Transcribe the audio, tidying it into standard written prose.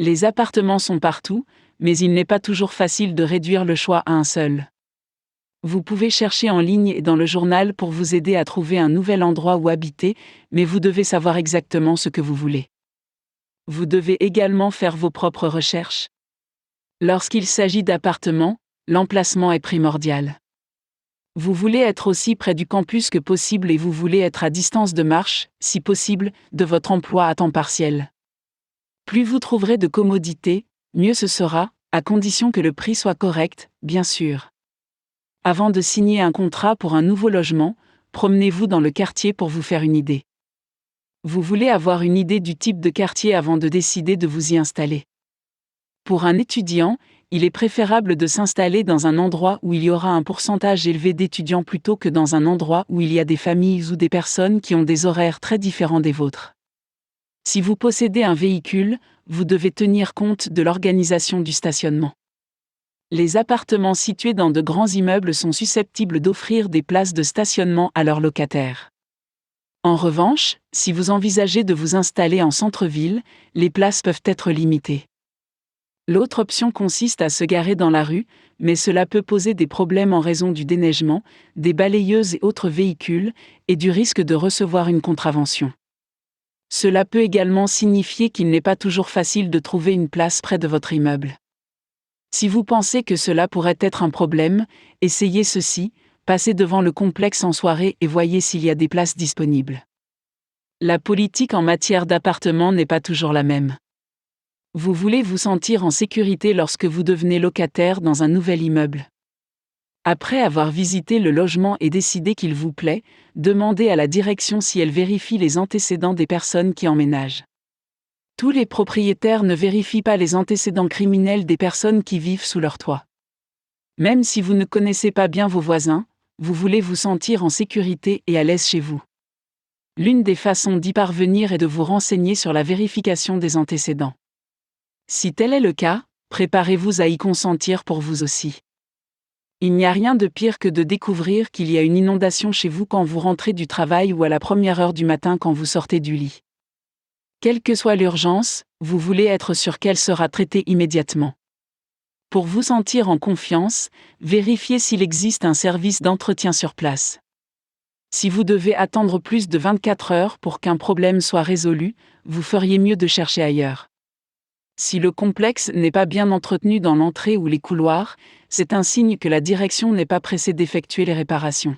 Les appartements sont partout, mais il n'est pas toujours facile de réduire le choix à un seul. Vous pouvez chercher en ligne et dans le journal pour vous aider à trouver un nouvel endroit où habiter, mais vous devez savoir exactement ce que vous voulez. Vous devez également faire vos propres recherches. Lorsqu'il s'agit d'appartements, l'emplacement est primordial. Vous voulez être aussi près du campus que possible et vous voulez être à distance de marche, si possible, de votre emploi à temps partiel. Plus vous trouverez de commodité, mieux ce sera, à condition que le prix soit correct, bien sûr. Avant de signer un contrat pour un nouveau logement, promenez-vous dans le quartier pour vous faire une idée. Vous voulez avoir une idée du type de quartier avant de décider de vous y installer. Pour un étudiant, il est préférable de s'installer dans un endroit où il y aura un pourcentage élevé d'étudiants plutôt que dans un endroit où il y a des familles ou des personnes qui ont des horaires très différents des vôtres. Si vous possédez un véhicule, vous devez tenir compte de l'organisation du stationnement. Les appartements situés dans de grands immeubles sont susceptibles d'offrir des places de stationnement à leurs locataires. En revanche, si vous envisagez de vous installer en centre-ville, les places peuvent être limitées. L'autre option consiste à se garer dans la rue, mais cela peut poser des problèmes en raison du déneigement, des balayeuses et autres véhicules, et du risque de recevoir une contravention. Cela peut également signifier qu'il n'est pas toujours facile de trouver une place près de votre immeuble. Si vous pensez que cela pourrait être un problème, essayez ceci, passez devant le complexe en soirée et voyez s'il y a des places disponibles. La politique en matière d'appartement n'est pas toujours la même. Vous voulez vous sentir en sécurité lorsque vous devenez locataire dans un nouvel immeuble. Après avoir visité le logement et décidé qu'il vous plaît, demandez à la direction si elle vérifie les antécédents des personnes qui emménagent. Tous les propriétaires ne vérifient pas les antécédents criminels des personnes qui vivent sous leur toit. Même si vous ne connaissez pas bien vos voisins, vous voulez vous sentir en sécurité et à l'aise chez vous. L'une des façons d'y parvenir est de vous renseigner sur la vérification des antécédents. Si tel est le cas, préparez-vous à y consentir pour vous aussi. Il n'y a rien de pire que de découvrir qu'il y a une inondation chez vous quand vous rentrez du travail ou à la première heure du matin quand vous sortez du lit. Quelle que soit l'urgence, vous voulez être sûr qu'elle sera traitée immédiatement. Pour vous sentir en confiance, vérifiez s'il existe un service d'entretien sur place. Si vous devez attendre plus de 24 heures pour qu'un problème soit résolu, vous feriez mieux de chercher ailleurs. Si le complexe n'est pas bien entretenu dans l'entrée ou les couloirs, c'est un signe que la direction n'est pas pressée d'effectuer les réparations.